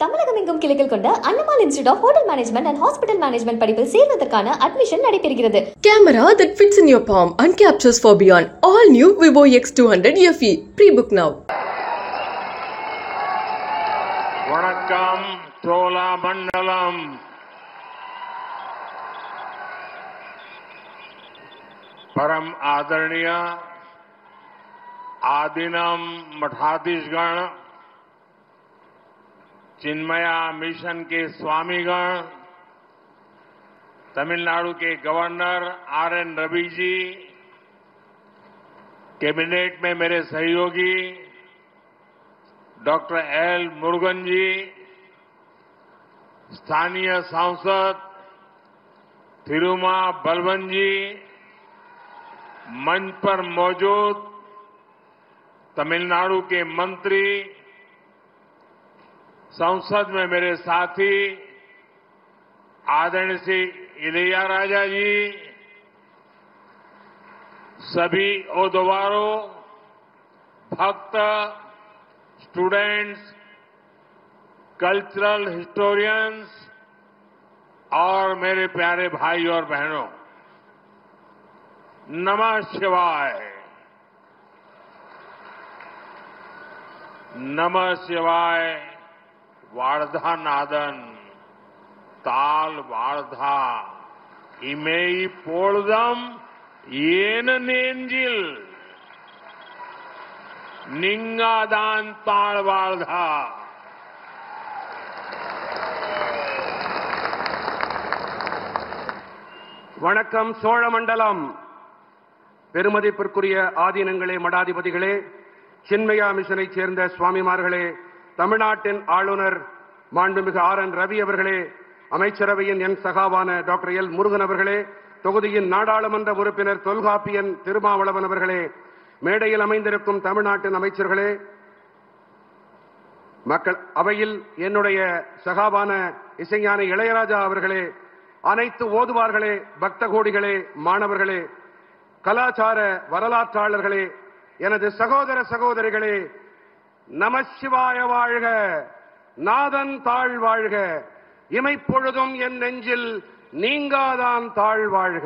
தமிழகம் எங்கும் கிளைகள் கொண்ட Annamalai institute of hotel management and hospital management படிப்பில் சேர்வதற்கான அட்மிஷன் நடைபெறுகிறது. Camera that fits in your palm and captures for beyond. All new Vivo X200 FE. Pre-book now. Vanakkam Cholamandalam. परम आदरणीय आदिनम मठाधीशगण, Chinmaya mission के स्वामीगण, तमिलनाडु के governor RN. Ravi ji, cabinet में मेरे सहयोगी डॉक्टर एल. मुरुगन जी, स्थानीय सांसद थिरुमा बलवन जी, मंच पर मौजूद तमिलनाडु के मंत्री, संसद में मेरे साथी आदरणीय श्री इलैयाराजा जी, सभी ओदवारों, भक्त, स्टूडेंट्स, कल्चरल हिस्टोरियंस और मेरे प्यारे भाई और बहनों, नमः शिवाय। नमः शिवाय। वार्धा नादन ताल वार्धा इमेई पोळदम येन नेंजिल निंगादान ताल वार्धा। வணக்கம் சோழமண்டலம். பெருமதிப்பிற்குரிய ஆதீனங்களே, மடாதிபதிகளே, சின்மயா மிஷனைச் சேர்ந்த சுவாமிமார்களே, தமிழ்நாட்டின் ஆளுநர் மாண்புமிகு ஆர்.என். ரவி அவர்களே, அமைச்சரவையின் என் சகாவான டாக்டர் எல். முருகன் அவர்களே, தொகுதியின் நாடாளுமன்ற உறுப்பினர் தொல்காப்பியன் திருமாவளவன் அவர்களே, மேடையில் அமைந்திருக்கும் தமிழ்நாட்டின் அமைச்சர்களே, மக்கள் அவையில் என்னுடைய சகாவான இசைஞானி இளையராஜா அவர்களே, அனைத்து ஓதுவார்களே, பக்த கோடிகளே, மாணவர்களே, கலாச்சார வரலாற்றாளர்களே, எனது சகோதர சகோதரிகளே, நமசிவாய வாழ்க, நாதன் தாழ் வாழ்க, இமைப்பொழுதும் என் நெஞ்சில் நீங்காதான் தாழ் வாழ்க.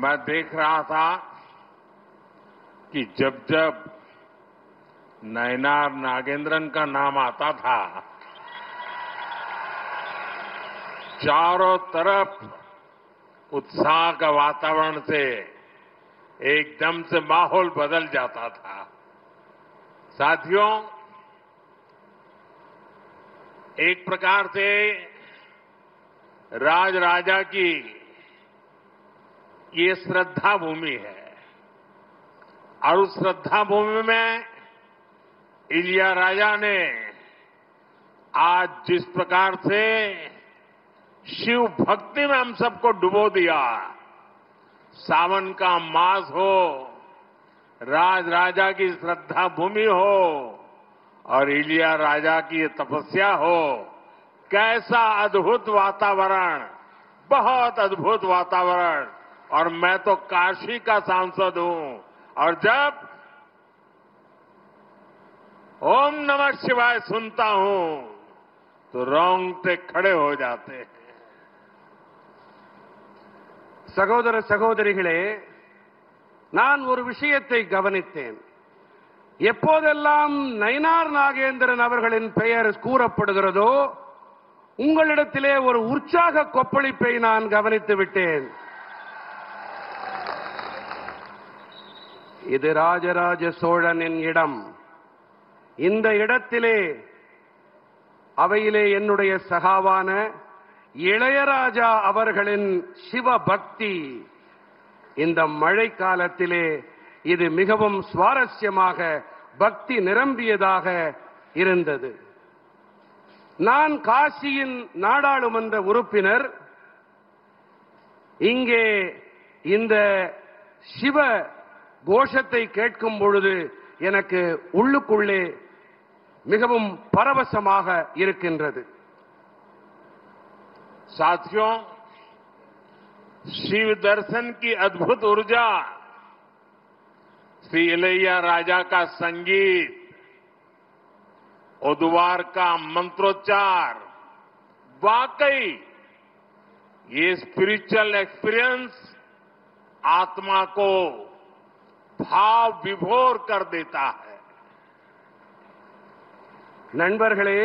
मैं देख रहा था कि जब जब नयनार नागेंद्रन का नाम आता था, चारों तरफ उत्साह का वातावरण से एकदम से माहौल बदल जाता था। साथियों, एक प्रकार से राजराजा की ये श्रद्धा भूमि है और उस श्रद्धा भूमि में इलैयाराजा ने आज जिस प्रकार से शिव भक्ति में हम सबको डुबो दिया, सावन का मास हो, राजराजा की श्रद्धा भूमि हो और इलैयाराजा की तपस्या हो, कैसा अद्भुत वातावरण, बहुत अद्भुत वातावरण। और मैं तो काशी का सांसद हूं और जब ओम नमः शिवाय सुनता हूं तो रोंगटे खड़े हो जाते हैं। சகோதர சகோதரிகளே, நான் ஒரு விஷயத்தை கவனித்தேன். எப்போதெல்லாம் நயினார் நாகேந்திரன் அவர்களின் பெயர் கூறப்படுகிறதோ, உங்களிடத்திலே ஒரு உற்சாக கொப்பளிப்பை நான் கவனித்து விட்டேன். இது ராஜராஜ சோழனின் இடம். இந்த இடத்திலே அவையிலே என்னுடைய சகாவான இளையராஜா அவர்களின் சிவபக்தி இந்த மழை காலத்திலே இது மிகவும் சுவாரஸ்யமாக பக்தி நிரம்பியதாக இருந்தது. நான் காசியின் நாடாளுமன்ற உறுப்பினர். இங்கே இந்த சிவ கோஷத்தை கேட்கும் பொழுது எனக்கு உள்ளுக்குள்ளே மிகவும் பரவசமாக இருக்கின்றது. साथियों, शिव दर्शन की अद्भुत ऊर्जा, श्री इलैयाराजा का संगीत, उद्वार का मंत्रोच्चार वाकई ये स्पिरिचुअल एक्सपीरियंस आत्मा को भाव विभोर कर देता है। நண்பர்களே,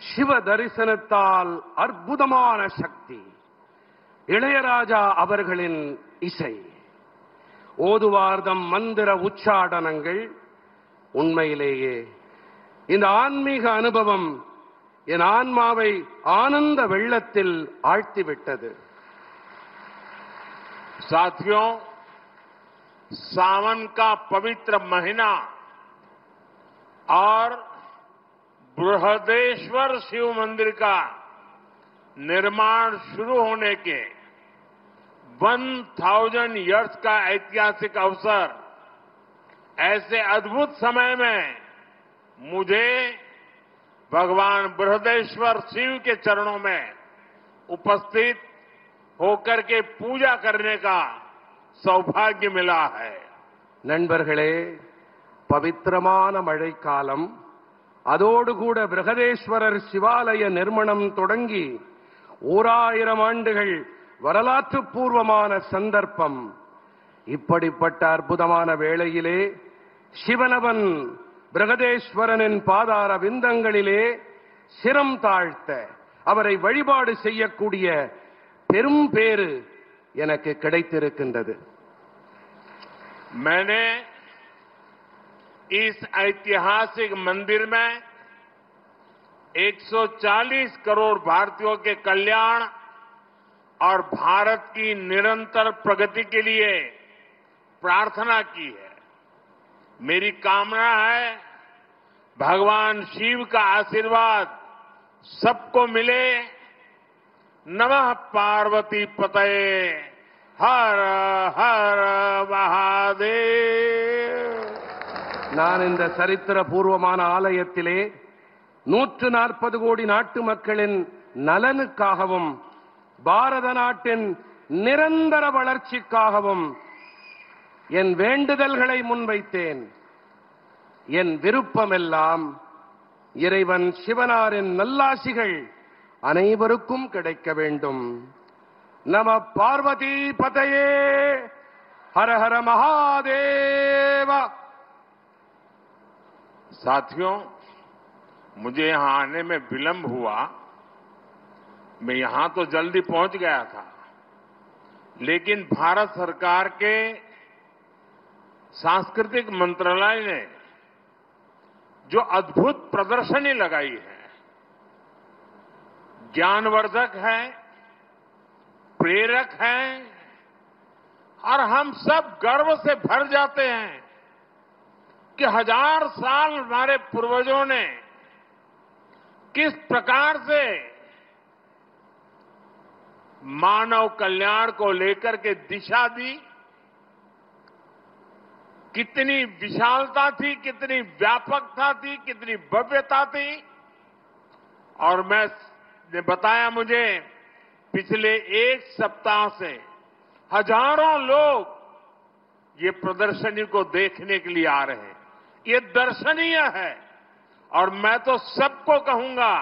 சிவ தரிசனத்தால் அற்புதமான சக்தி. இளையராஜா அவர்களின் இசை, ஓதுவார்தம் மந்திர உச்சாடனங்கள், உண்மையிலேயே இந்த ஆன்மீக அனுபவம் என் ஆன்மாவை ஆனந்த வெள்ளத்தில் ஆழ்த்திவிட்டது. साथियों, सावन का पवित्र महीना और बृहदेश्वर शिव मंदिर का निर्माण शुरू होने के 1000 इयर्स का ऐतिहासिक अवसर, ऐसे अद्भुत समय में मुझे भगवान बृहदेश्वर शिव के चरणों में उपस्थित होकर के पूजा करने का सौभाग्य मिला है. நண்பர்களே, பவித்திரமான மழைக்காலம், அதோடு கூட பிரகதேஸ்வரர் சிவாலய நிர்மாணம் தொடங்கி 1000 ஆண்டுகள் வரலாற்று பூர்வமான சந்தர்ப்பம். இப்படிப்பட்ட அற்புதமான வேளையிலே சிவனவன் பிரகதேஸ்வரனின் பாதார விந்தங்களிலே சிரம் தாழ்த்த அவரை வழிபாடு செய்யக்கூடிய பெரும் பேறு எனக்கு கிடைத்திருக்கின்றது. मैंने इस ऐतिहासिक मंदिर में 140 करोड़ भारतीयों के कल्याण और भारत की निरंतर प्रगति के लिए प्रार्थना की है. मेरी कामना है भगवान शिव का आशीर्वाद सबको मिले. नमः पार्वती पतये, हर हर महादेव. நான் இந்த சரித்திர பூர்வமான ஆலயத்திலே 140 கோடி நாட்டு மக்களின் நலனுக்காகவும் பாரத நாட்டின் நிரந்தர வளர்ச்சிக்காகவும் என் வேண்டுதல்களை முன்வைத்தேன். என் விருப்பமெல்லாம் இறைவன் சிவனாரின் நல்லாசிகள் அனைவருக்கும் கிடைக்க வேண்டும். நம பார்வதி பதயே, ஹர ஹர மகாதேவ. साथियों, मुझे यहां आने में विलंब हुआ. मैं यहां तो जल्दी पहुंच गया था, लेकिन भारत सरकार के सांस्कृतिक मंत्रालय ने जो अद्भुत प्रदर्शनी लगाई है, ज्ञानवर्धक है, प्रेरक है, और हम सब गर्व से भर जाते हैं कि 1000 साल हमारे पूर्वजों ने किस प्रकार से मानव कल्याण को लेकर के दिशा दी. कितनी विशालता थी, कितनी व्यापकता थी, कितनी भव्यता थी. और मैंने बताया, मुझे पिछले एक सप्ताह से हजारों लोग ये प्रदर्शनी को देखने के लिए आ रहे हैं. ये दर्शनीय है और मैं तो सबको कहूंगा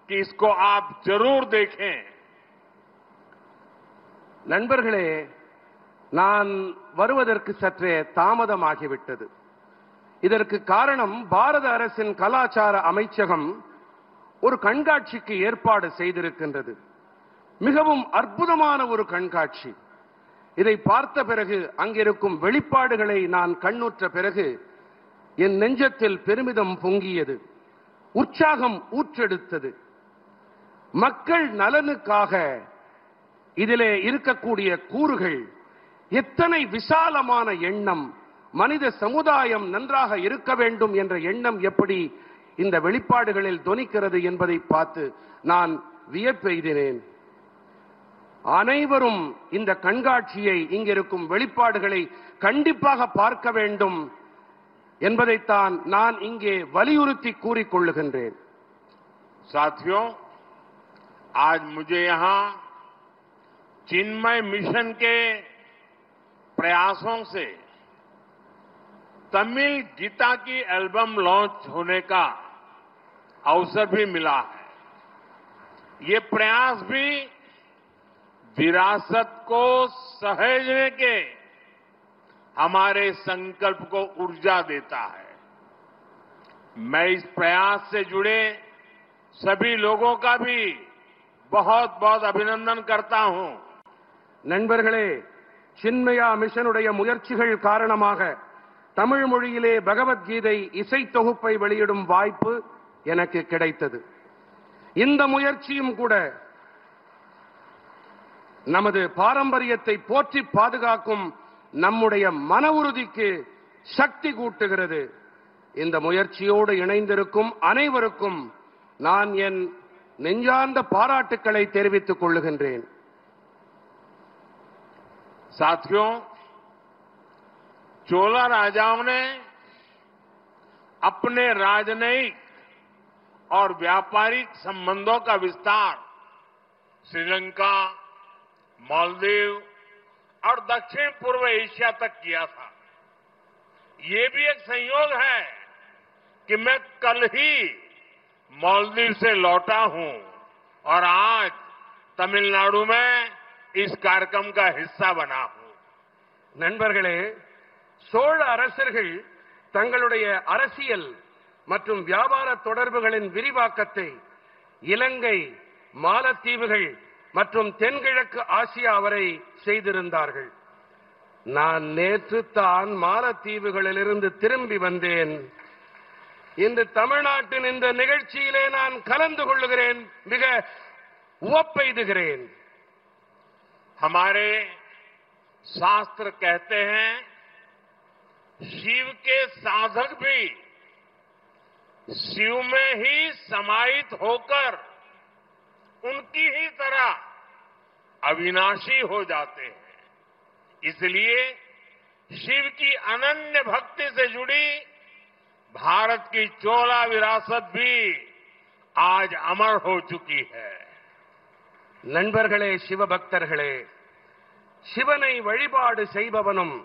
कि इसको आप जरूर देखें. நண்பர்களே, நான் வருவதற்கு சற்றே தாமதமாகிவிட்டது. இதற்கு காரணம், பாரத அரசின் கலாச்சார அமைச்சகம் ஒரு கண்காட்சிக்கு ஏற்பாடு செய்திருக்கின்றது. மிகவும் அற்புதமான ஒரு கண்காட்சி. இதை பார்த்த பிறகு, அங்கிருக்கும் வெளிப்பாடுகளை நான் கண்ணுற்ற பிறகு என் நெஞ்சத்தில் பெருமிதம் பொங்கியது, உற்சாகம் ஊற்றெடுத்தது. மக்கள் நலனுக்காக இதிலே இருக்கக்கூடிய கூறுகள் எத்தனை விசாலமான எண்ணம், மனித சமுதாயம் நன்றாக இருக்க வேண்டும் என்ற எண்ணம் எப்படி இந்த வெளிப்பாடுகளில் தொனிக்கிறது என்பதை பார்த்து நான் வியப்பெய்தினேன். அனைவரும் இந்த கண்காட்சியை, இங்கிருக்கும் வெளிப்பாடுகளை கண்டிப்பாக பார்க்க வேண்டும் என்பதைத்தான் நான் இங்கே வலியுறுத்தி கூறிக்கொள்ளுகின்றேன். साथियों, आज मुझे यहां चिन्मय मिशन के प्रयासों से तमिल गीता की एल्बम लॉन्च होने का अवसर भी मिला है। ये प्रयास भी विरासत को सहेजने के हमारे संकल्प को ऊर्जा देता है। मैं इस प्रयास से जुड़े सभी लोगों का भी बहुत बहुत अभिनंदन करता हूं। நண்பர்களே, சின்மயா மிஷனுடைய முயற்சிகள் காரணமாக தமிழ் மொழியிலே பகவத்கீதை இசை தொகுப்பை வெளியிடும் வாய்ப்பு எனக்கு கிடைத்தது. இந்த முயற்சியும் கூட நமது பாரம்பரியத்தை போற்றி பாதுகாக்கும் நம்முடைய மன உறுதிக்கு சக்தி கூட்டுகிறது. இந்த முயற்சியோடு இணைந்திருக்கும் அனைவருக்கும் நான் என் நெஞ்சார்ந்த பாராட்டுக்களை தெரிவித்துக் கொள்ளுகின்றேன். साथियों, चोला राजाओं ने अपने राजनयिक और व्यापारिक संबंधों का विस्तार श्रीलंका, मालदीव और दक्षिण पूर्व एशिया तक किया था। ये भी एक संयोग है कि मैं कल ही मालदीव से लौटा हूं और आज तमिलनाडु में इस कार्यक्रम का हिस्सा बना हूं. நண்பர்களே, சோழ அரசர்கள் தங்களுடைய அரசியல் மற்றும் வியாபார தொடர்புகளின் விரிவாக்கத்தை இலங்கை, மாலத்தீவுகள் மற்றும் தென்கிழக்கு ஆசியா வரை செய்திருந்தார்கள். நான் நேற்று தான் மாலத்தீவுகளிலிருந்து திரும்பி வந்தேன். இன்று தமிழ்நாட்டின் இந்த நிகழ்ச்சியிலே நான் கலந்து கொள்ளுகிறேன். மிக உவப்பெய்துகிறேன். हमारे शास्त्र कहते हैं शिव के साधक भी शिव में ही समाहित होकर उनकी ही तरह अविनाशी हो जाते हैं. इसलिए शिव की अनन्य भक्ति से जुड़ी भारत की चोला विरासत भी आज अमर हो चुकी है. நண்பர்களே, சிவபக்தர்களே, சிவனை வழிபாடு செய்பவனும்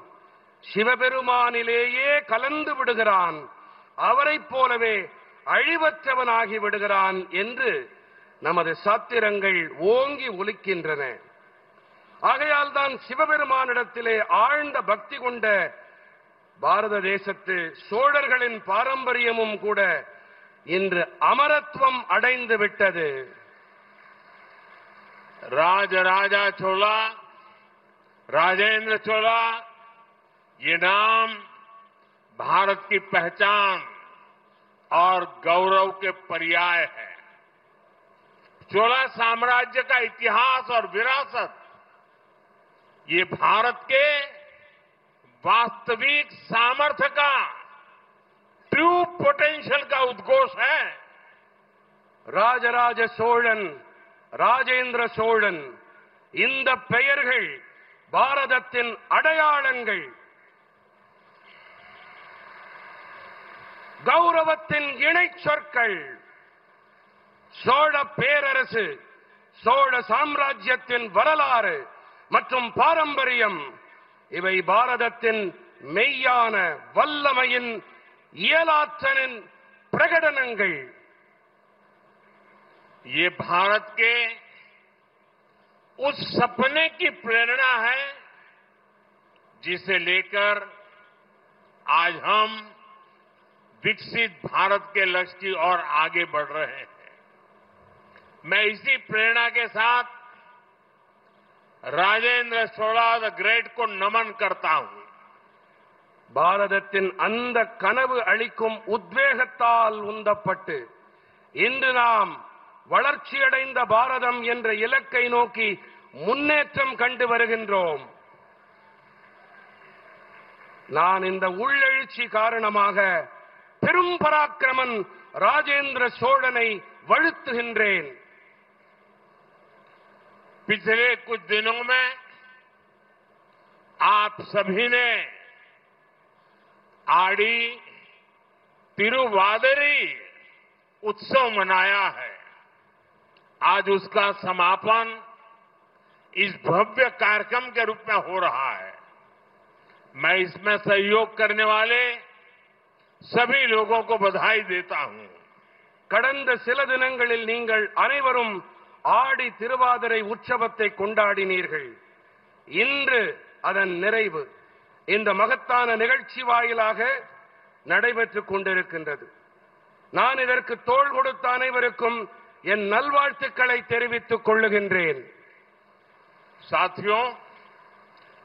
சிவபெருமானிலேயே கலந்து விடுகிறான், அவரைப் போலவே அழிவற்றவனாகி விடுகிறான் என்று நமது சாத்திரங்கள் ஓங்கி ஒலிக்கின்றன. ஆகையால் தான் சிவபெருமானிடத்திலே ஆழ்ந்த பக்தி கொண்ட பாரத தேசத்து சோழர்களின் பாரம்பரியமும் கூட இன்று அமரத்துவம் அடைந்து விட்டது. राजा चोला, राजेंद्र चोला, ये नाम भारत की पहचान और गौरव के पर्याय है. चोला साम्राज्य का इतिहास और विरासत ये भारत के वास्तविक सामर्थ्य का, ट्रू पोटेंशियल का उद्घोष है. ராஜராஜ சோழன், ராஜேந்திர சோழன், இந்த பெயர்கள் பாரதத்தின் அடையாளங்கள், கௌரவத்தின் இணை சொற்கள். சோழ பேரரசு, சோழ சாம்ராஜ்யத்தின் வரலாறு மற்றும் பாரம்பரியம் இவை பாரதத்தின் மெய்யான வல்லமையின் இயலாற்றலின் பிரகடனங்கள். ये भारत के उस सपने की प्रेरणा है जिसे लेकर आज हम विकसित भारत के लक्ष्य की ओर आगे बढ़ रहे हैं. मैं इसी प्रेरणा के साथ राजेंद्र चोला द ग्रेट को नमन करता हूं. பாரதத்தின் அந்த கனவு அளிக்கும் உத்வேகத்தால் உந்தப்பட்டு இன்று நாம் வளர்ச்சியடைந்த பாரதம் என்ற இலக்கை நோக்கி முன்னேற்றம் கண்டு வருகின்றோம். நான் இந்த உள்ளெழுச்சி காரணமாக பெரும் பராக்கிரமன் ராஜேந்திர சோழனை வழுத்துகின்றேன். पिछले कुछ दिनों में आप सभी ने आड़ी तिरुवादिरी उत्सव मनाया है. आज उसका समापन इस भव्य कार्यक्रम के रूप में हो रहा है. मैं इसमें सहयोग करने वाले सभी लोगों को बधाई देता हूं. கடந்த சில தினங்களில் நீங்கள் அனைவரும் ஆடி திருவாதிரை உற்சவத்தை கொண்டாடினீர்கள். இன்று அதன் நிறைவு இந்த மகத்தான நிகழ்ச்சி வாயிலாக நடைபெற்றுக் கொண்டிருக்கின்றது. நான் இதற்கு தோள் கொடுத்த அனைவருக்கும் என் நல்வாழ்த்துக்களை தெரிவித்துக் கொள்ளுகின்றேன். साथियों,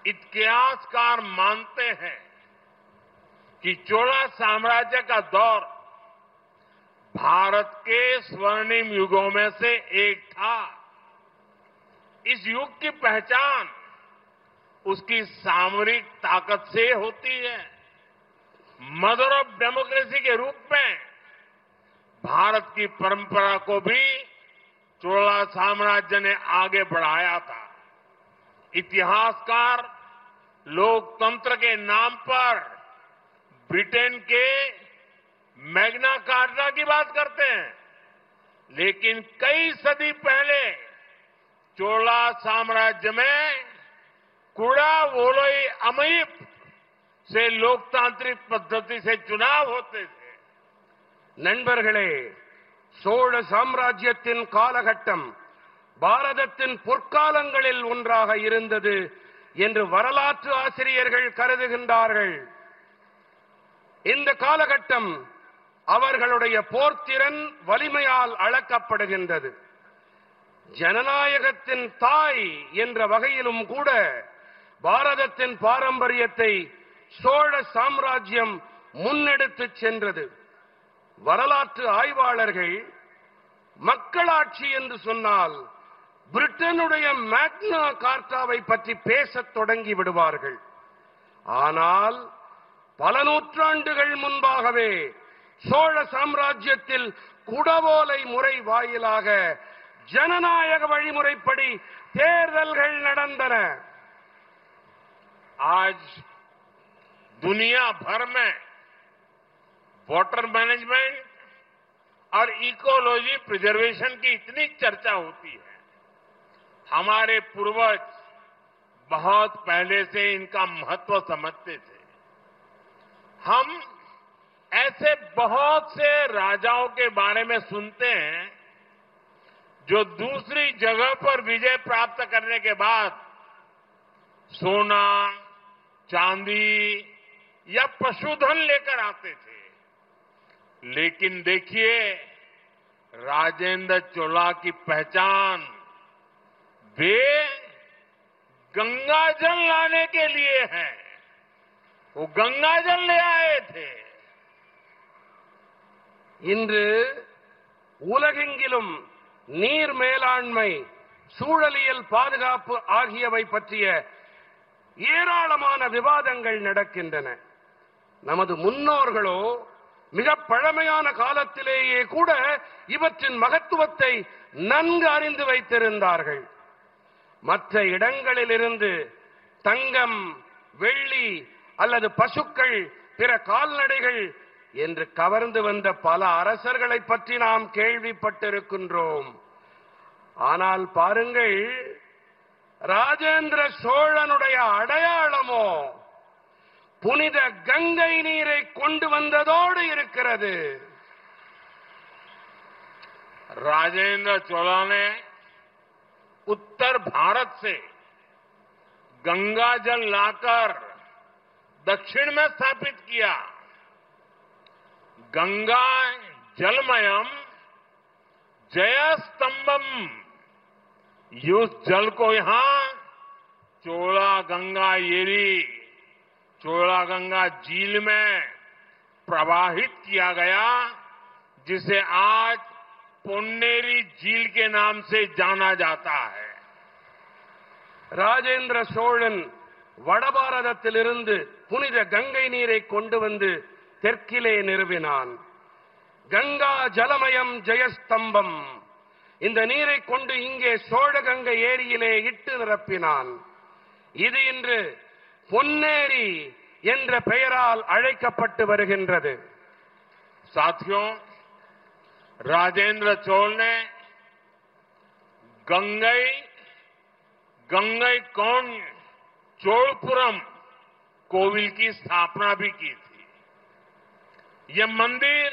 इतिहासकार मानते हैं कि चोला साम्राज्य का दौर भारत के स्वर्णिम युगों में से एक था. इस युग की पहचान उसकी सामरिक ताकत से होती है. मदर ऑफ डेमोक्रेसी के रूप में भारत की परंपरा को भी चोला साम्राज्य ने आगे बढ़ाया था. इतिहासकार लोकतंत्र के नाम पर ब्रिटेन के मैग्ना कार्टा की बात करते हैं, लेकिन कई सदी पहले चोला साम्राज्य में कुड़ा वोलोई अमयिप से लोकतांत्रिक पद्धति से चुनाव होते थे. நண்பர்களே, சோழ சாம்ராஜ்யத்தின் காலகட்டம் பாரதத்தின் பொற்காலங்களில் ஒன்றாக இருந்தது என்று வரலாற்று ஆசிரியர்கள் கருதுகின்றார்கள். இந்த காலகட்டம் அவர்களுடைய போர்த்திறன் வலிமையால் அளக்கப்படுகின்றது. ஜனநாயகத்தின் தாய் என்ற வகையிலும் கூட பாரதத்தின் பாரம்பரியத்தை சோழ சாம்ராஜ்யம் முன்னெடுத்துச் சென்றது. வரலாற்று ஆய்வாளர்கள் மக்களாட்சி என்று சொன்னால் பிரிட்டனுடைய மேக்னா கார்ட்டாவை பற்றி பேசத் தொடங்கி விடுவார்கள். ஆனால் பல நூற்றாண்டுகள் முன்பாகவே சோழ சாம்ராஜ்யத்தில் குடவோலை முறை வாயிலாக ஜனநாயக வழிமுறைப்படி தேர்தல்கள் நடந்தன. आज दुनिया भर में वाटर मैनेजमेंट और इकोलॉजी प्रिजर्वेशन की इतनी चर्चा होती है. हमारे पूर्वज बहुत पहले से इनका महत्व समझते थे. हम ऐसे बहुत से राजाओं के बारे में सुनते हैं जो दूसरी जगह पर विजय प्राप्त करने के बाद सोना, चांदी या पशुधन लेकर आते थे. लेकिन देखिए, राजेंद्र चोला की पहचान वे गंगाजल लाने के लिए है. वो गंगाजल ले आए थे. இன்று உலகெங்கிலும் நீர் மேலாண்மை, சூழலியல் பாதுகாப்பு ஆகியவை பற்றிய ஏராளமான விவாதங்கள் நடக்கின்றன. நமது முன்னோர்களோ மிக பழமையான காலத்திலேயே கூட இவற்றின் மகத்துவத்தை நன்கு அறிந்து வைத்திருந்தார்கள். மற்ற இடங்களிலிருந்து தங்கம், வெள்ளி அல்லது பசுக்கள், பிற கால்நடைகள் என்று கவர்ந்து வந்த பல அரசர்களை பற்றி நாம் கேள்விப்பட்டிருக்கின்றோம். ஆனால் பாருங்கள், ராஜேந்திர சோழனுடைய அடையாளமோ புனித கங்கை நீரை கொண்டு வந்ததோடு இருக்கிறது. राजेंद्र चोला ने उत्तर भारत से गंगा जल लाकर दक्षिण में स्थापित किया. गंगा जलमयम जयस्तंभम, उस जल को यहां चोला गंगा येरी, चोला गंगा झील में प्रवाहित किया गया, जिसे आज பொன்னேரி झील के नाम से जाना जाता है. ராஜேந்திர சோழன் வடபாரதத்திலிருந்து புனித கங்கை நீரை கொண்டு வந்து தெற்கிலே நிறுவினான். கங்கா ஜலமயம் ஜெயஸ்தம்பம், இந்த நீரை கொண்டு இங்கே சோழ கங்கை ஏரியிலே இட்டு நிரப்பினான். இது இன்று பொன்னேரி என்ற பெயரால் அழைக்கப்பட்டு வருகின்றது. साथियों, राजेंद्र चोल ने गंगईकोंड चोलपुरम कोविल की स्थापना भी की थी. यह मंदिर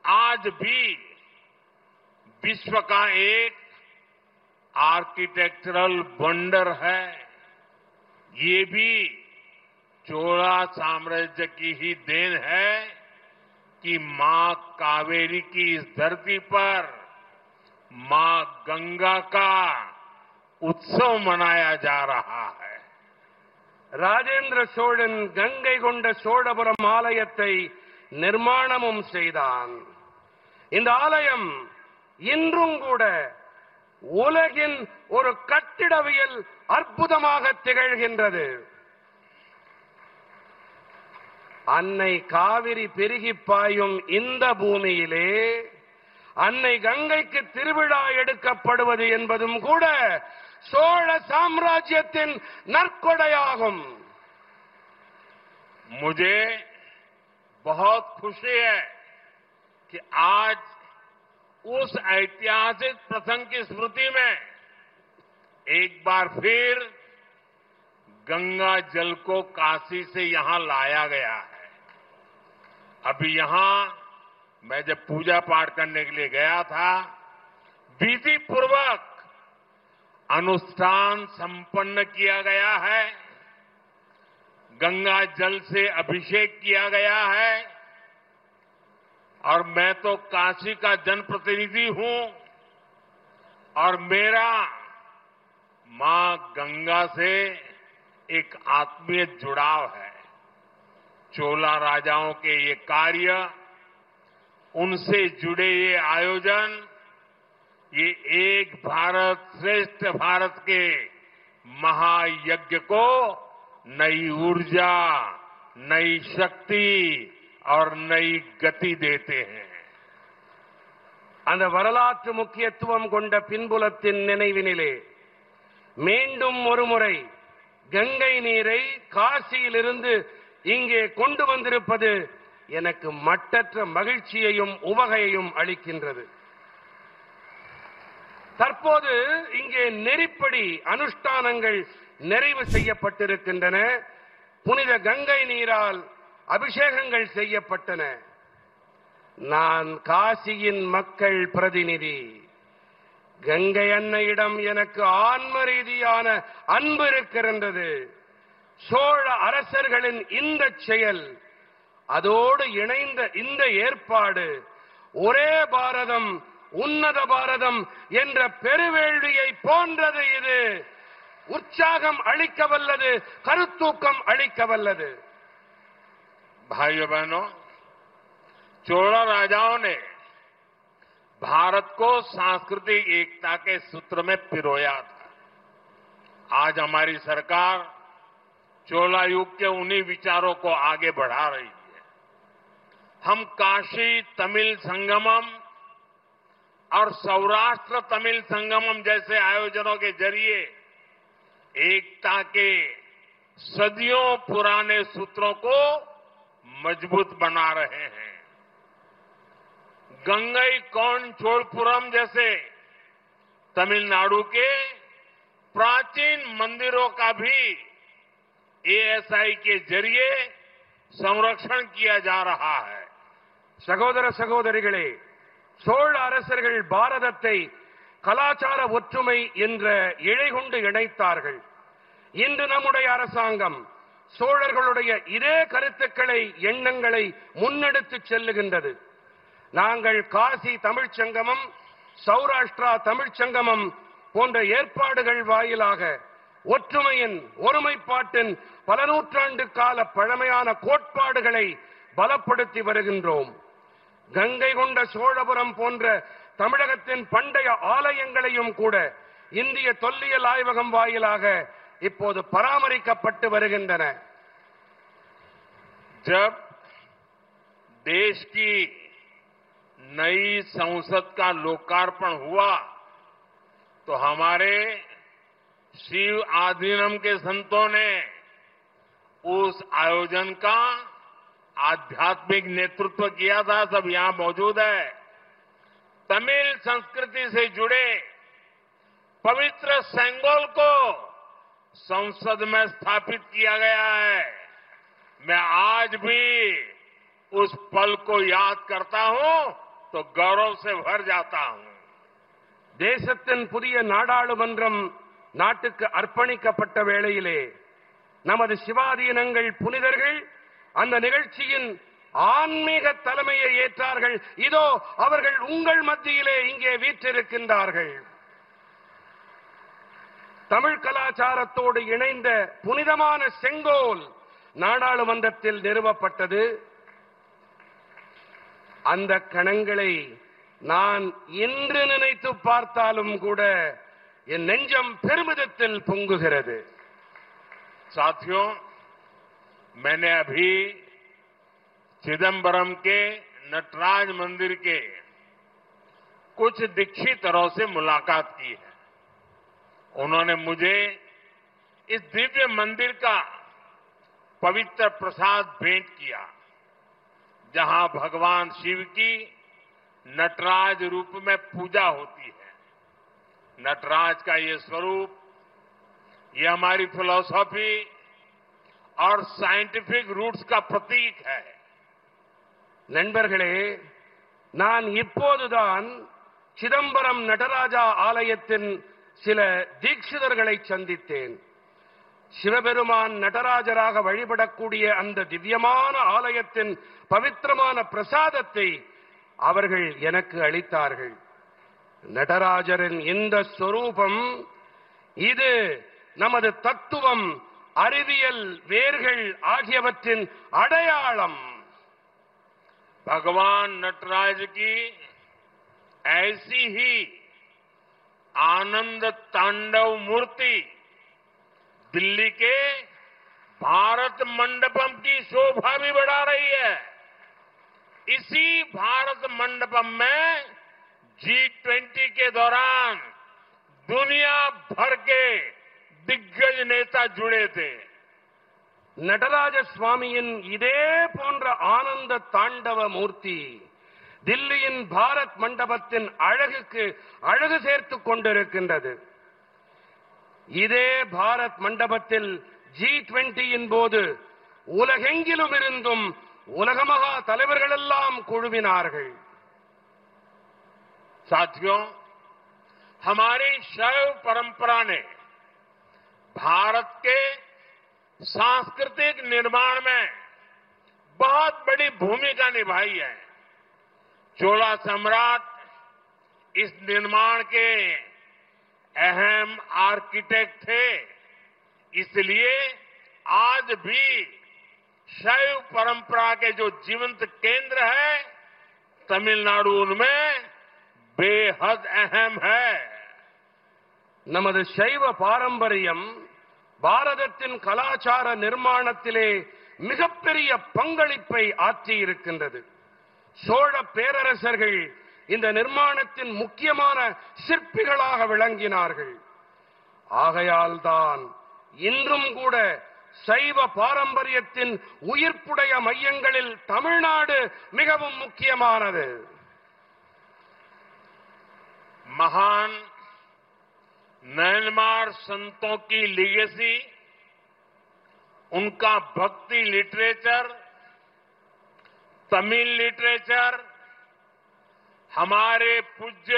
आज भी विश्व का एक आर्किटेक्चरल वंडर है। ये भी चोला साम्राज्य की ही देन है कि मां कावेरी की इस धरती पर मां गंगा का उत्सव मनाया जा रहा है। ராஜேந்திர சோழன் கங்கை கொண்ட சோழபுரம் ஆலயத்தை நிர்மாணமும் செய்தான். இந்த ஆலயம் இன்றும் கூட உலகின் ஒரு கட்டிடவியல் அற்புதமாக திகழ்கின்றது. அன்னை காவிரி பெருகி பாயும் இந்த பூமியிலே அன்னை கங்கைக்கு திருவிழா எடுக்கப்படுவது என்பதும் கூட சோழ சாம்ராஜ்யத்தின் नरकोड़यागुम। मुझे बहुत खुशी है कि आज उस ऐतिहासिक प्रसंग की स्मृति में एक बार फिर गंगा जल को काशी से यहां लाया गया है। अभी यहां मैं जब पूजा पाठ करने के लिए गया था, विधि पूर्वक अनुष्ठान संपन्न किया गया है, गंगा जल से अभिषेक किया गया है। और मैं तो काशी का जनप्रतिनिधि हूं और मेरा मां गंगा से एक आत्मीय जुड़ाव है। चोला राजाओं के ये कार्य, उनसे जुड़े ये आयोजन, ये एक भारत श्रेष्ठ भारत के महायज्ञ को नई ऊर्जा, नई शक्ति और नई गति देते हैं। அந்த வரலாற்று முக்கியத்துவம் கொண்ட பின்புலத்தின் நினைவினிலே மீண்டும் ஒருமுறை கங்கை நீரை காசியிலிருந்து இங்கே கொண்டு வந்திருப்பது எனக்கு மட்டற்ற மகிழ்ச்சியையும் உவகையையும் அளிக்கின்றது. தற்போது இங்கே நெறிப்படி அனுஷ்டானங்கள் நிறைவு செய்யப்பட்டிருக்கின்றன. புனித கங்கை நீரால் அபிஷேகங்கள் செய்யப்பட்டன. நான் காசியின் மக்கள் பிரதிநிதி. கங்கை அன்னையிடம் எனக்கு ஆன்ம ரீதியான அன்பு இருக்கின்றது. சோழ அரசர்களின் இந்த செயல், அதோடு இணைந்த இந்த ஏற்பாடு ஒரே பாரதம் உன்னத பாரதம் என்ற பெருவேள்வியை போன்றது. இது உற்சாகம் அளிக்க வல்லது, கருத்தூக்கம் அளிக்க வல்லது. भाइयों बहनों, चोला राजाओं ने भारत को सांस्कृतिक एकता के सूत्र में पिरोया था। आज हमारी सरकार चोला युग के उन्हीं विचारों को आगे बढ़ा रही है। हम काशी तमिल संगमम और सौराष्ट्र तमिल संगमम जैसे आयोजनों के जरिए एकता के सदियों पुराने सूत्रों को मजबूत बना रहे हैं। गंगई कौन चोलपुरम जैसे तमिलनाडु के प्राचीन मंदिरों का भी एएसआई के जरिए संरक्षण किया जा रहा है। சகோதர சகோதரிகளே, சோழ அரசர்கள் பாரதத்தை கலாச்சார ஒற்றுமை என்ற இழை கொண்டு இணைத்தார்கள். இன்று நம்முடைய அரசாங்கம் சோழர்களுடைய இதே கருத்துக்களை, எண்ணங்களை முன்னெடுத்துச் செல்லுகின்றது. நாங்கள் காசி தமிழ்ச் சங்கமம், சௌராஷ்டிரா தமிழ்ச் சங்கமம் போன்ற ஏற்பாடுகள் வாயிலாக ஒற்றுமையின், ஒருமைப்பாட்டின் பல நூற்றாண்டு கால பழமையான கோட்பாடுகளை பலப்படுத்தி வருகின்றோம். கங்கை கொண்ட சோழபுரம் போன்ற தமிழகத்தின் பண்டைய ஆலயங்களையும் கூட இந்திய தொல்லியல் ஆய்வகம் வாயிலாக இப்போது பராமரிக்கப்பட்டு வருகின்றன. जब देश की नई संसद का लोकार्पण हुआ तो हमारे शिव आधीनम के संतों ने उस आयोजन का आध्यात्मिक नेतृत्व किया था। सब यहां मौजूद है। तमिल संस्कृति से जुड़े पवित्र सेंगोल को संसद में स्थापित किया गया है। मैं आज भी उस पल को याद करता हूं तो गौरव से भर जाता हूं। தேசத்தின் புதிய நாடாளுமன்றம் நாட்டுக்கு அர்ப்பணிக்கப்பட்ட வேளையிலே நமது சிவாதீனங்கள் புனிதர்கள் அந்த நிகழ்ச்சியின் ஆன்மீக தலைமையை ஏற்றார்கள். இதோ அவர்கள் உங்கள் மத்தியிலே இங்கே வீற்றிருக்கின்றார்கள். தமிழ் கலாச்சாரத்தோடு இணைந்த புனிதமான செங்கோல் நாடாளுமன்றத்தில் நிறுவப்பட்டது. அந்த கணங்களை நான் இன்று நினைத்து பார்த்தாலும் கூட என் நெஞ்சம் பெருமிதத்தில் பொங்குகிறது. साथियों, मैंने अभी चिदंबरम के नटराज मंदिर के कुछ दीक्षितरों से मुलाकात की है। उन्होंने मुझे इस दिव्य मंदिर का पवित्र प्रसाद भेंट किया, जहां भगवान शिव की नटराज रूप में पूजा होती है। नटराज का ये स्वरूप, ये हमारी फिलॉसफी और साइंटिफिक रूट्स का प्रतीक है. நண்பர்களே, நான் இப்போதுதான் சிதம்பரம் நடராஜா ஆலயத்தின் சில தீட்சிதர்களை சந்தித்தேன். சிவபெருமான் நடராஜராக வழிபடக்கூடிய அந்த திவ்யமான ஆலயத்தின் பவித்திரமான பிரசாதத்தை அவர்கள் எனக்கு அளித்தார்கள். நடராஜரின் இந்த ஸ்வரூபம், இது நமது தத்துவம், அறிவியல் வேர்கள் ஆகியவற்றின் அடையாளம். भगवान नटराज की ऐसी ही आनंद तांडव मूर्ति दिल्ली के भारत मंडपम की शोभा भी बढ़ा रही है. इसी भारत मंडपम में G20 के दौरान दुनिया भर के दिग्गज नेता जुड़े थे. நடராஜ சுவாமியின் இதே போன்ற ஆனந்த தாண்டவ மூர்த்தி தில்லியின் பாரத் மண்டபத்தின் அழகுக்கு அழகு சேர்த்துக் கொண்டிருக்கின்றது. இதே பாரத் மண்டபத்தில் G20 போது உலகெங்கிலும் இருந்தும் உலக மகா தலைவர்கள் எல்லாம் குழுமினார்கள். साथियों, हमारी शैव परंपरा ने भारत के सांस्कृतिक निर्माण में बहुत बड़ी भूमिका निभाई है. चोला सम्राट इस निर्माण के अहम आर्किटेक्ट थे. इसलिए आज भी शैव परंपरा के जो जीवंत केंद्र है, तमिलनाडु उनमें बेहद अहम है. நமது சைவ பாரம்பரியம் பாரதத்தின் கலாச்சார நிர்மாணத்திலே மிகப்பெரிய பங்களிப்பை ஆற்றியிருக்கின்றது. சோழ பேரரசர்கள் இந்த நிர்மாணத்தின் முக்கியமான சிற்பிகளாக விளங்கினார்கள். ஆகையால்தான் இன்றும் கூட சைவ பாரம்பரியத்தின் உயிர்ப்புடைய மையங்களில் தமிழ்நாடு மிகவும் முக்கியமானது. महान म्यांमार संतों की लीगेसी, उनका भक्ति लिटरेचर, तमिल लिटरेचर, हमारे पूज्य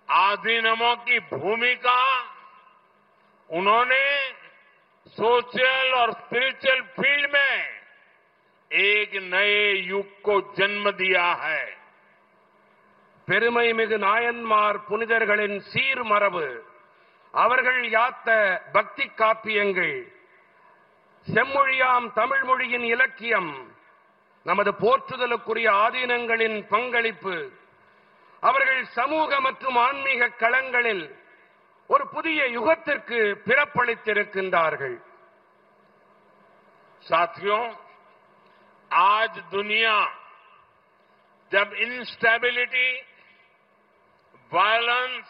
आधीनमों की भूमिका, उन्होंने सोशल और स्पिरिचुअल फील्ड में एक नए युग को जन्म दिया है. பெருமைமிகு நாயன்மார் புனிதர்களின் சீர்மரபு, அவர்கள் யாத்த பக்தி காப்பியங்கள், செம்மொழியாம் தமிழ் மொழியின் இலக்கியம், நமது போற்றுதலுக்குரிய ஆதீனங்களின் பங்களிப்பு, அவர்கள் சமூக மற்றும் ஆன்மீக களங்களில் ஒரு புதிய யுகத்திற்கு பிறப்பளித்திருக்கின்றார்கள். साथियों, आज दुनिया जब इंस्टेबिलिटी, वायलेंस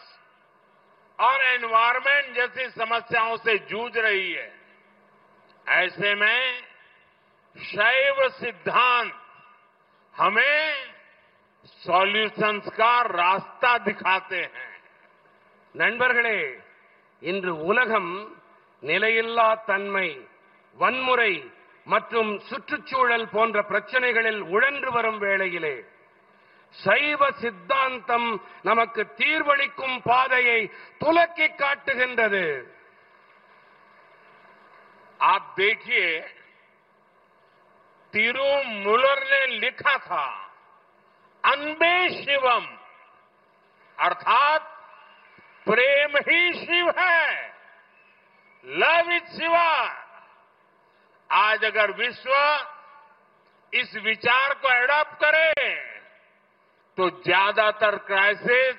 और एनवायरमेंट जैसी समस्याओं से जूझ रही है, ऐसे में शैव सिद्धांत हमें सॉल्यूशंस का रास्ता दिखाते हैं. நண்பர்களே, இன்று உலகம் நிலையில்லா தன்மை, வன்முறை மற்றும் சுற்றுச்சூழல் போன்ற பிரச்சனைகளில் உழன்று வரும் வேளையிலே சைவ சித்தாந்தம் நமக்கு தீர்வளிக்கும் பாதையை துலக்கி காட்டுகின்றது. आप देखिए, तिरुमूलर ने लिखा था, अनबे शिवम, अर्थात प्रेम ही शिव है, लव इज शिवा. आज अगर विश्व इस विचार को एडॉप्ट करे तो ज्यादातर क्राइसिस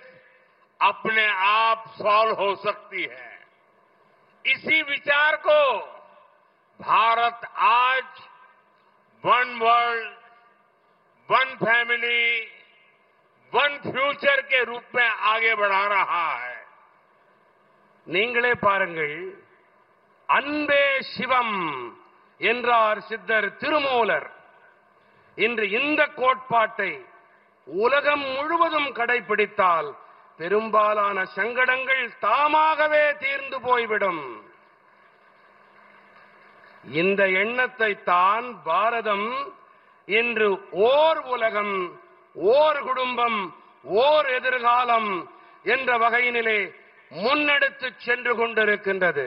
अपने आप सॉल्व हो सकती है. इसी विचार को भारत आज one world, one family, one future के रूप में आगे बढ़ा रहा है. நீங்களே பாருங்கள், அன்பே சிவம் என்றார் சித்தர் திருமூலர். இன்று இந்த கோட்பாட்டை உலகம் முழுவதும் கடைபிடித்தால் பெரும்பாலான சங்கடங்கள் தாமாகவே தீர்ந்து போய்விடும். இந்த எண்ணத்தை தான் பாரதம் இன்று ஓர் உலகம், ஓர் குடும்பம், ஓர் எதிர்காலம் என்ற வகையினிலே முன்னெடுத்து சென்று கொண்டிருக்கின்றது.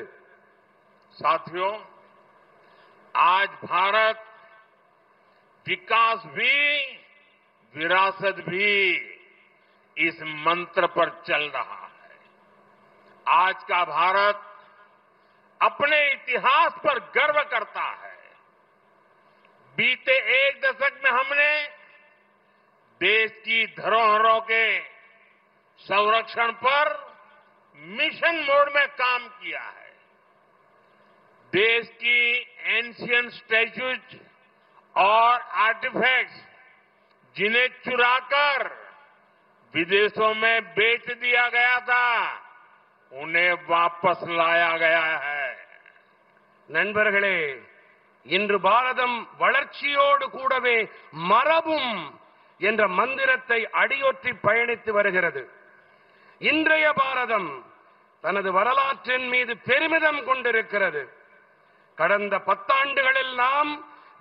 साथियों, आज भारत विकास भी, विरासत भी इस मंत्र पर चल रहा है. आज का भारत अपने इतिहास पर गर्व करता है. बीते एक दशक में हमने देश की धरोहरों के संरक्षण पर मिशन मोड में काम किया है. देश की एंशिएंट स्टैच्यूज और आर्टिफैक्ट्स जिन्हें चुराकर विदेशों में बेच दिया गया था, उन्हें वापस लाया गया है. நண்பர்களே, இன்று பாரதம் வளர்ச்சியோடு கூடவே மரபும் என்ற மந்திரத்தை அடியொற்றி பயணித்து வருகிறது. இன்றைய பாரதம் தனது வரலாற்றின் மீது பெருமிதம் கொண்டிருக்கிறது. கடந்த 10 ஆண்டுகளில் நாம்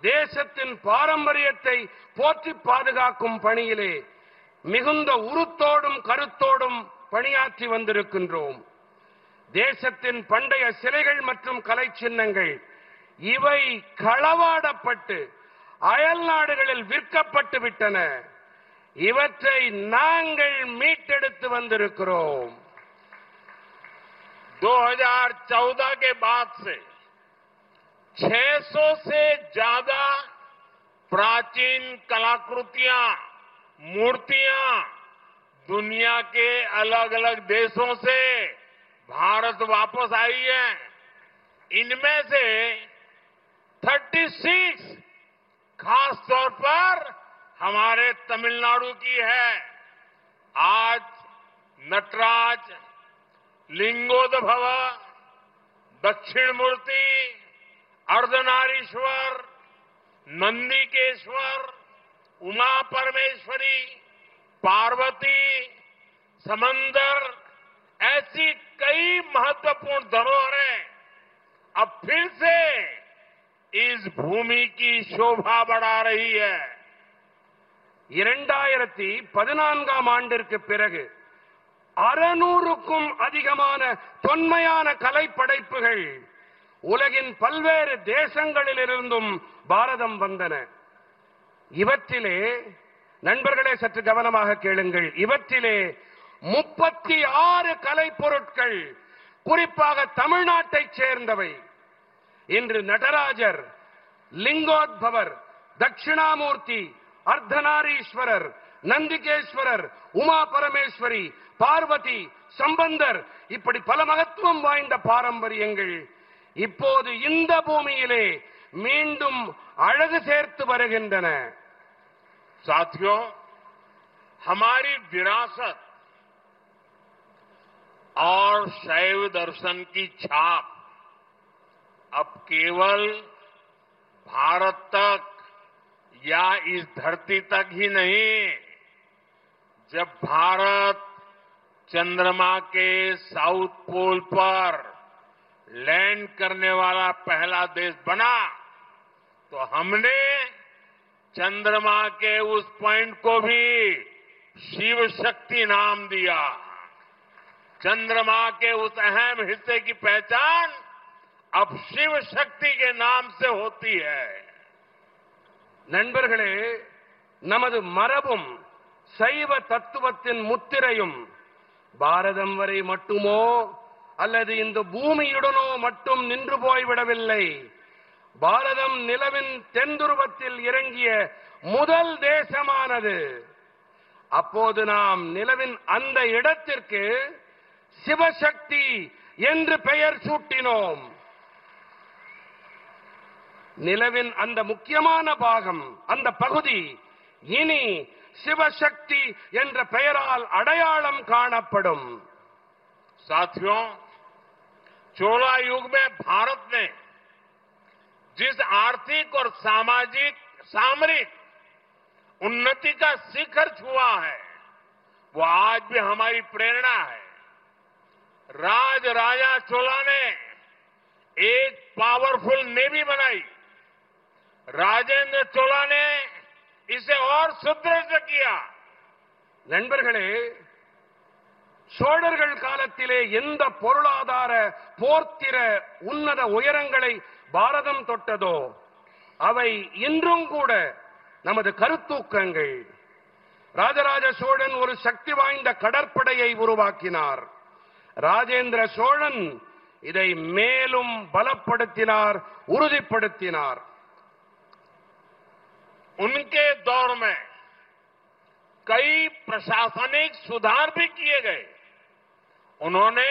தேசத்தின் பாரம்பரியத்தை போற்றி பாதுகாக்கும் பணியிலே மிகுந்த உறுத்தோடும் கருத்தோடும் பணியாற்றி வந்திருக்கின்றோம். தேசத்தின் பண்டைய சிலைகள் மற்றும் கலை சின்னங்கள் இவை களவாடப்பட்டு அயல் நாடுகளில் விற்கப்பட்டு விட்டன. இவற்றை நாங்கள் மீட்டெடுத்து வந்திருக்கிறோம். 2014 के बाद से 600 से ज्यादा प्राचीन कलाकृतियां, मूर्तियां दुनिया के अलग अलग देशों से भारत वापस आई है. इनमें से 36 खास तौर पर हमारे तमिलनाडु की है. आज नटराज, लिंगोद्भव, दक्षिण मूर्ति, अर्धनारीश्वर, नंदिकेश्वर, उमा परमेश्वरी, पार्वती, समंदर, ऐसी कई महत्वपूर्ण धरोहरें अब फिर से इस भूमि की शोभा बढ़ा रही है. 2014ஆம் ஆண்டிற்கு பிறகு 600க்கும் அதிகமான தொன்மையான கலைப்படைப்புகள் உலகின் பல்வேறு தேசங்களிலிருந்தும் பாரதம் வந்தன. இவற்றிலே நண்பர்களே சற்று கவனமாக கேளுங்கள். இவற்றிலே 36 கலைப்பொருட்கள் குறிப்பாக தமிழ்நாட்டைச் சேர்ந்தவை. இன்று நடராஜர், லிங்கோத்பவர், தட்சிணாமூர்த்தி, அர்த்தநாரீஸ்வரர், நந்திகேஸ்வரர், உமா பரமேஸ்வரி, பார்வதி, சம்பந்தர், இப்படி பல மகத்துவம் வாய்ந்த பாரம்பரியங்கள் இப்போது இந்த பூமியிலே மீண்டும் அழகு சேர்த்து வருகின்றன. साथियों, हमारी विरासत और शैव दर्शन की छाप अब केवल भारत तक या इस धरती तक ही नहीं, जब भारत चंद्रमा के साउथ पोल पर लैंड करने वाला पहला देश बना, तो हमने चंद्रमा के उस पॉइंट को भी शिव शक्ति नाम दिया। चंद्रमा के उस अहम हिस्से की पहचान अब शिव शक्ति के नाम से होती है। நண்பர்களே, நமது மரபும் சைவ தத்துவத்தின் முத்திரையும் பாரதம் வரை மட்டுமோ அல்லது இந்த பூமியுடனோ மட்டும் நின்று போய்விடவில்லை. பாரதம் நிலவின் தென்துருவத்தில் இறங்கிய முதல் தேசமானது. அப்போது நாம் நிலவின் அந்த இடத்திற்கு சிவசக்தி என்று பெயர் சூட்டினோம். நிலவின் அந்த முக்கியமான பாகம், அந்த பகுதி இனி சிவசக்தி என்ற பெயரால் அடையாளம் காணப்படும். साथियों, चोला युग में भारत ने जिस आर्थिक और सामरिक उन्नति का शिखर छुआ है, वो आज भी हमारी प्रेरणा है। राजा चोला ने एक पावरफुल नेवी बनाई। राजेंद्र चोला ने इसे और सुदृढ़ किया. நண்பர்களே, சோழர்கள் காலத்திலே எந்த பொருளாதார போர்த்திர உன்னத உயரங்களை பாரதம் தொட்டதோ அவை இன்றும் கூட நமது கருத்தூக்கங்கள். ராஜராஜ சோழன் ஒரு சக்தி வாய்ந்த கடற்படையை உருவாக்கினார். ராஜேந்திர சோழன் இதை மேலும் பலப்படுத்தினார், உறுதிப்படுத்தினார். उनके दौर में कई प्रशासनिक सुधार भी किए गए. उन्होंने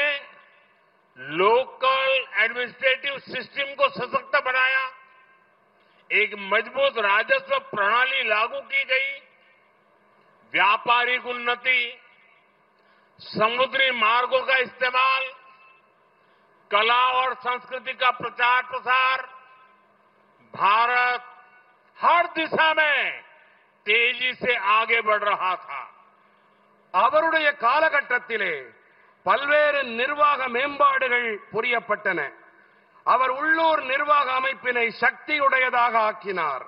लोकल एडमिनिस्ट्रेटिव सिस्टम को सशक्त बनाया. एक मजबूत राजस्व प्रणाली लागू की गई. व्यापारिक उन्नति, समुद्री मार्गों का इस्तेमाल, कला और संस्कृति का प्रचार प्रसार. भारत हर दिशा में तेजी से आगे बढ़ रहा था. அவருடைய காலகட்டத்திலே பல்வேறு நிர்வாக மேம்பாடுகள் புரியப்பட்டன. அவர் உள்ளூர் நிர்வாக அமைப்பினை சக்தியுடையதாக ஆக்கினார்.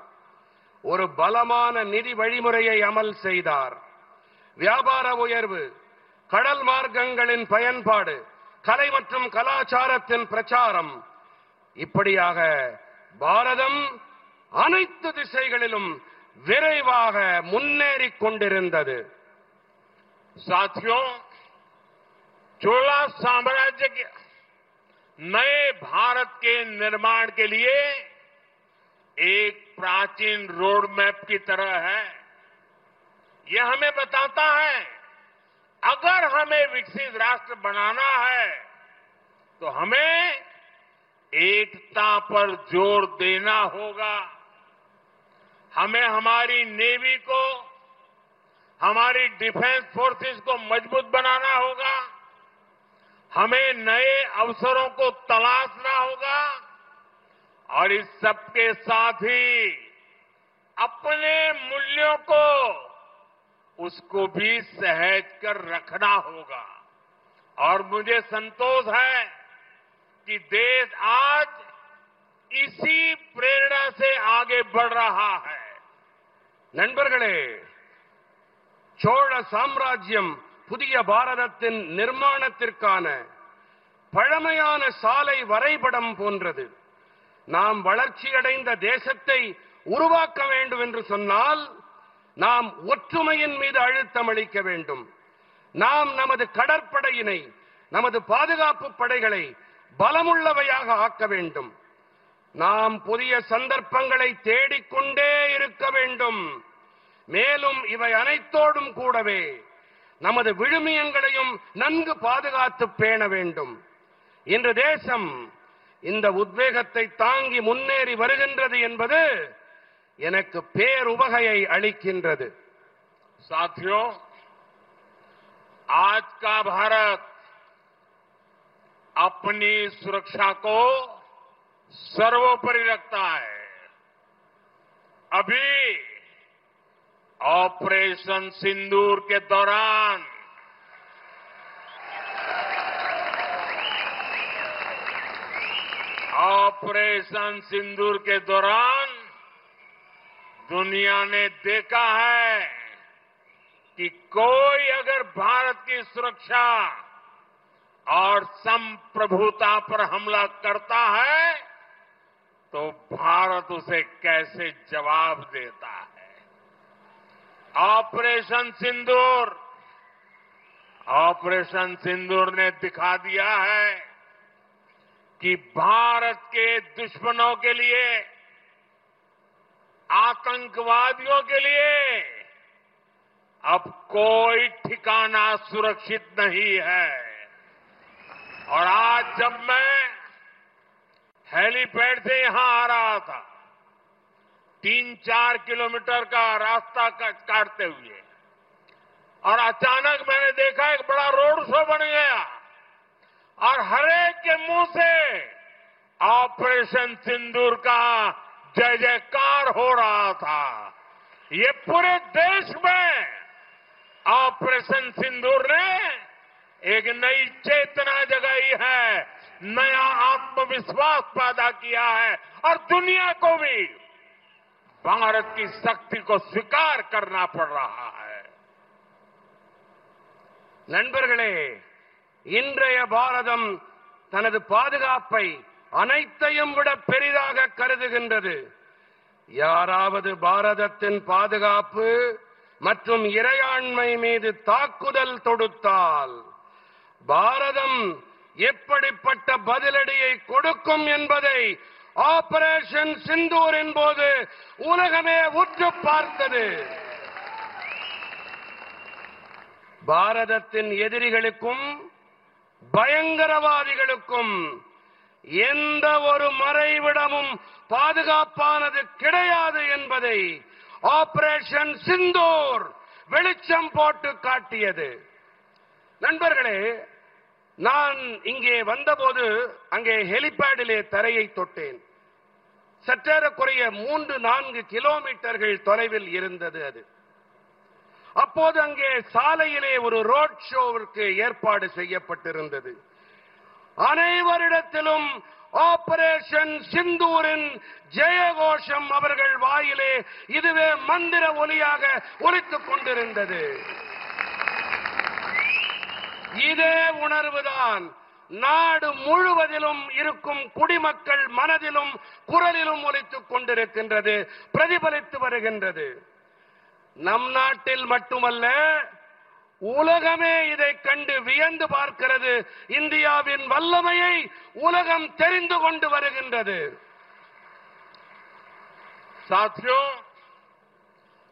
ஒரு பலமான நிதி வழிமுறையை அமல் செய்தார். வியாபார உயர்வு, கடல் மார்க்கங்களின் பயன்பாடு, கலை மற்றும் கலாச்சாரத்தின் பிரச்சாரம், இப்படியாக பாரதம் அனைத்து திசைகளிலும் விரைவாக முன்னேறிக் கொண்டிருந்தது. साथियों, चोला साम्राज्य के नए भारत के निर्माण के लिए एक प्राचीन रोड मैप की तरह है. यह हमें बताता है अगर हमें विकसित राष्ट्र बनाना है तो हमें एकता पर जोर देना होगा. हमें हमारी नेवी को, हमारी डिफेंस फोर्सेस को मजबूत बनाना होगा. हमें नए अवसरों को तलाशना होगा और इस सबके साथ ही अपने मूल्यों को, उसको भी सहेज कर रखना होगा. और मुझे संतोष है कि देश आज इसी प्रेरणा से आगे बढ़ रहा है. நண்பர்களே, சோழ சாம்ராஜ்யம் புதிய பாரதத்தின் நிர்மாணத்திற்கான பழமையான சாலை வரைபடம் போன்றது. நாம் வளர்ச்சியடைந்த தேசத்தை உருவாக்க வேண்டும் என்று சொன்னால் நாம் ஒற்றுமையின் மீது அழுத்தம் அளிக்க வேண்டும். நாம் நமது கடற்படையினை, நமது பாதுகாப்பு படைகளை பலமுள்ளவையாக ஆக்க வேண்டும். நாம் புதிய சந்தர்ப்பங்களை தேடிக்கொண்டே இருக்க வேண்டும். மேலும் இவை அனைத்தோடும் கூடவே நமது விழுமியங்களையும் நன்கு பாதுகாத்து பேண வேண்டும். இன்று தேசம் இந்த உத்வேகத்தை தாங்கி முன்னேறி வருகின்றது என்பது எனக்கு பேருவகையை அளிக்கின்றது. साथियों, आज का भारत अपनी सुरक्षा को सर्वोपरि रखता है. अभी ऑपरेशन सिंदूर के दौरान दुनिया ने देखा है कि कोई अगर भारत की सुरक्षा और संप्रभुता पर हमला करता है तो भारत उसे कैसे जवाब देता है। ऑपरेशन सिंदूर ने दिखा दिया है कि भारत के दुश्मनों के लिए, आतंकवादियों के लिए अब कोई ठिकाना सुरक्षित नहीं है। और आज जब मैं हेलीपैड से यहां आ रहा था, 3-4 किलोमीटर का रास्ता काटते हुए, और अचानक मैंने देखा एक बड़ा रोड शो बन गया और हरेक के मुंह से ऑपरेशन सिंदूर का जय जयकार हो रहा था। ये पूरे देश में ऑपरेशन सिंदूर ने एक नई चेतना जगाई है, नया आत्मविश्वास पैदा किया है और दुनिया को भी भारत की शक्ति को स्वीकार करना पड़ रहा है। நண்பர்களே, இன்றைய பாரதம் தனது பாதுகாப்பை அனைத்தையும் விட பெரிதாக கருதுகின்றது. யாராவது பாரதத்தின் பாதுகாப்பு மற்றும் இறையாண்மை மீது தாக்குதல் தொடுத்தால் பாரதம் எப்படிப்பட்ட பதிலடியை கொடுக்கும் என்பதை ஆபரேஷன் சிந்தூரின் போது உலகமே உற்று பார்த்தது. பாரதத்தின் எதிரிகளுக்கும் பயங்கரவாதிகளுக்கும் எந்த ஒரு மறைவிடமும் பாதுகாப்பானது கிடையாது என்பதை ஆபரேஷன் சிந்தூர் வெளிச்சம் போட்டு காட்டியது. நண்பர்களே, நான் இங்கே வந்தபோது அங்கே ஹெலிபேடிலே தரையை தொட்டேன். சற்றேறக்குறைய 3-4 கிலோமீட்டர்கள் தொலைவில் இருந்தது அது. அப்போது அங்கே சாலையிலே ஒரு ரோட் ஷோவிற்கு ஏற்பாடு செய்யப்பட்டிருந்தது. அனைவரிடத்திலும் ஆபரேஷன் சிந்தூரின் ஜெயகோஷம் அவர்கள் வாயிலே இதுவே மந்திர ஒலியாக ஒலித்துக் கொண்டிருந்தது. இதே உணர்வுதான் நாடு முழுவதிலும் இருக்கும் குடிமக்கள் மனதிலும் குரலிலும் ஒலித்துக் கொண்டிருக்கின்றது, பிரதிபலித்து வருகின்றது. நம் நாட்டில் மட்டுமல்ல, உலகமே இதை கண்டு வியந்து பார்க்கிறது. இந்தியாவின் வல்லமையை உலகம் தெரிந்து கொண்டு வருகின்றது. साथियों,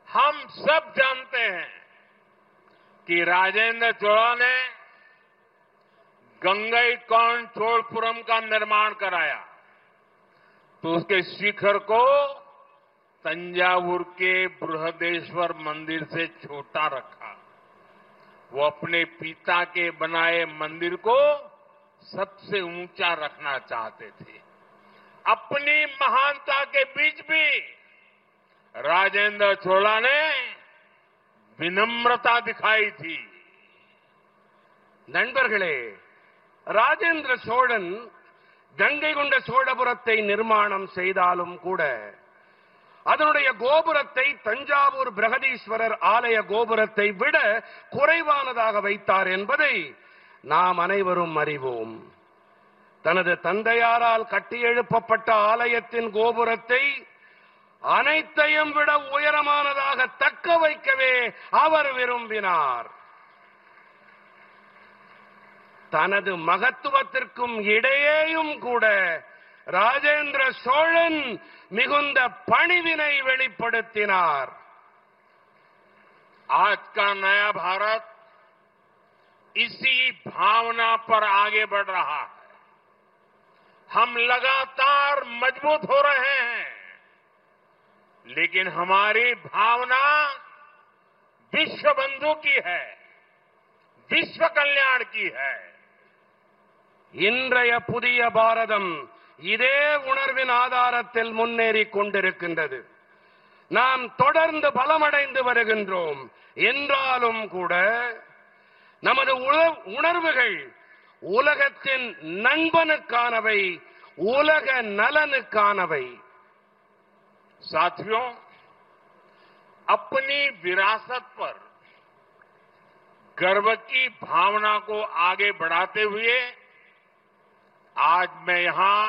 हम सब जानते हैं कि राजेंद्र चोला ने गंगईकोंड चोलपुरम का निर्माण कराया तो उसके शिखर को तंजावुर के बृहदेश्वर मंदिर से छोटा रखा। वो अपने पिता के बनाए मंदिर को सबसे ऊंचा रखना चाहते थे। अपनी महानता के बीच भी राजेंद्र चोला ने विनम्रता दिखाई थी। நண்பர்களே, ராஜேந்திர சோழன் கங்கை கொண்ட சோழபுரத்தை நிர்மாணம் செய்தாலும் கூட அதனுடைய கோபுரத்தை தஞ்சாவூர் பிரகதீஸ்வரர் ஆலய கோபுரத்தை விட குறைவானதாக வைத்தார் என்பதை நாம் அனைவரும் அறிவோம். தனது தந்தையாரால் கட்டியெழுப்பப்பட்ட ஆலயத்தின் கோபுரத்தை அனைத்தையும் விட உயரமானதாக தக்க வைக்கவே அவர் விரும்பினார். தனது மகத்துவத்திற்கும் இடையேயும் கூட ராஜேந்திர சோழன் மிகுந்த பணிவினை வெளிப்படுத்தினார். आज का नया भारत इसी भावना पर आगे बढ़ रहा है। हम लगातार मजबूत हो रहे हैं, लेकिन हमारी भावना विश्व बंधु की है, विश्व कल्याण की है। இன்றைய புதிய பாரதம் இதே உணர்வின் ஆதாரத்தில் முன்னேறிக் கொண்டிருக்கின்றது. நாம் தொடர்ந்து பலமடைந்து வருகின்றோம் என்றாலும் கூட நமது உணர்வுகள் உலகத்தின் நண்பனுக்கானவை, உலக நலனுக்கானவை. साथियों, अपनी विरासत पर गर्व की भावना को आगे बढ़ाते हुए आज मैं यहां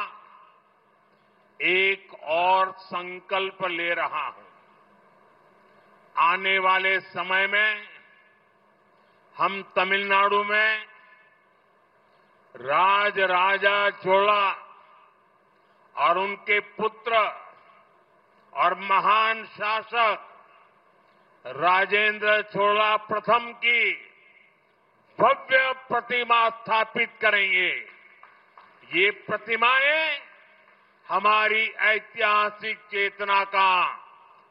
एक और संकल्प ले रहा हूं। आने वाले समय में हम तमिलनाडु में राजराजा चोला और उनके पुत्र और महान शासक राजेंद्र चोला प्रथम की भव्य प्रतिमा स्थापित करेंगे। ये प्रतिमाएं हमारी ऐतिहासिक चेतना का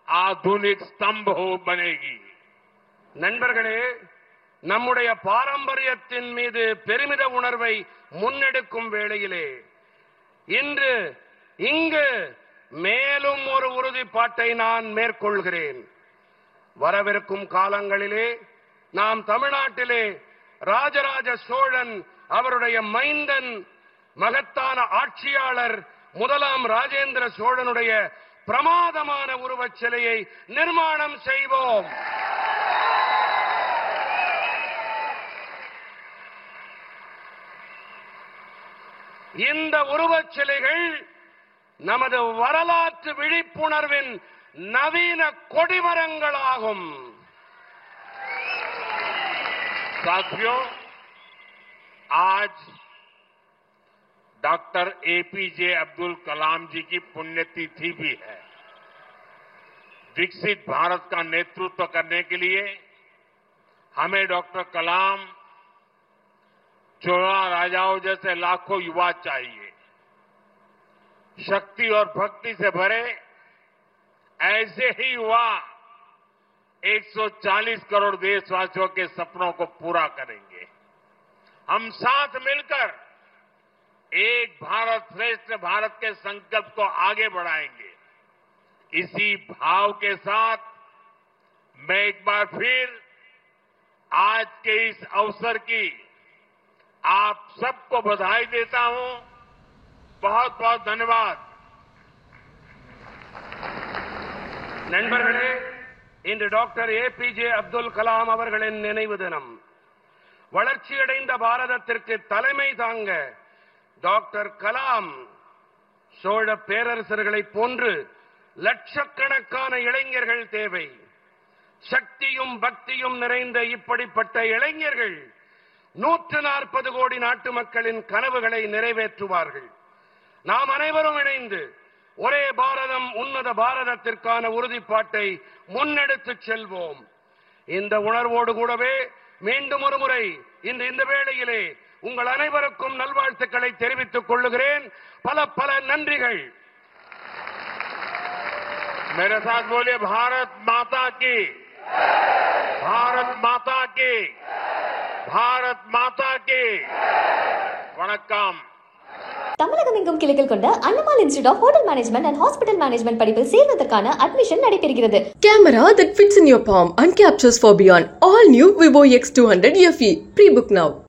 आधुनिक स्तंभ हो बनेगी। நண்பர்களே, நம்முடைய பாரம்பரியத்தின் மீது பெருமித உணர்வை முன்னெடுக்கும் வேளையிலே இன்று இங்கு மேலும் ஒரு உறுதிப்பாட்டை நான் மேற்கொள்கிறேன். வரவிருக்கும் காலங்களிலே நாம் தமிழ்நாட்டிலே ராஜராஜ சோழன் அவருடைய மைந்தன் மகத்தான ஆட்சியாளர் முதலாம் ராஜேந்திர சோழனுடைய பிரமாதமான உருவச் சிலையை நிர்மாணம் செய்வோம். இந்த உருவச் சிலைகள் நமது வரலாற்று விழிப்புணர்வின் नवीन कोडिमरंगलागुम। साथियों, आज डॉक्टर एपीजे अब्दुल कलाम जी की पुण्यतिथि भी है। विकसित भारत का नेतृत्व करने के लिए हमें डॉक्टर कलाम, चोला राजाओं जैसे लाखों युवा चाहिए। शक्ति और भक्ति से भरे ऐसे ही युवा 140 करोड़ देशवासियों के सपनों को पूरा करेंगे। हम साथ मिलकर एक भारत श्रेष्ठ भारत के संकल्प को आगे बढ़ाएंगे। इसी भाव के साथ मैं एक बार फिर आज के इस अवसर की आप सबको बधाई देता हूं। बहुत बहुत धन्यवाद। நண்பர்களே, இன்று டாக்டர் ஏபிஜே அப்துல் கலாம் அவர்களின் நினைவு தினம். வளர்ச்சியடைந்த பாரதத்திற்கு தலைமை தாங்க டாக்டர் கலாம் சோழ பேரரசர்களைப் போன்று லட்சக்கணக்கான இளைஞர்கள் தேவை. சக்தியும் பக்தியும் நிறைந்த இப்படிப்பட்ட இளைஞர்கள் 140 கோடி நாட்டு மக்களின் கனவுகளை நிறைவேற்றுவார்கள். நாம் அனைவரும் இணைந்து ஒரே பாரதம் உன்னத பாரதத்திற்கான உறுதிப்பாட்டை முன்னெடுத்துச் செல்வோம். இந்த உணர்வோடு கூடவே மீண்டும் ஒரு முறை இந்த வேளையிலே உங்கள் அனைவருக்கும் நல்வாழ்த்துக்களை தெரிவித்துக் கொள்கிறேன். பல பல நன்றிகள். मेरे साथ बोलिए भारत माता की, भारत माता की, भारत माता की। वणक्कम। தமிழகம் எங்கும் கிளைகள் கொண்ட Annamalai institute of hotel management and hospital management படிப்பில் சேர்வதற்கான அட்மிஷன் நடைபெறுகிறது. Camera that fits in your palm and captures for beyond. All new Vivo X200 FE. Pre-book now.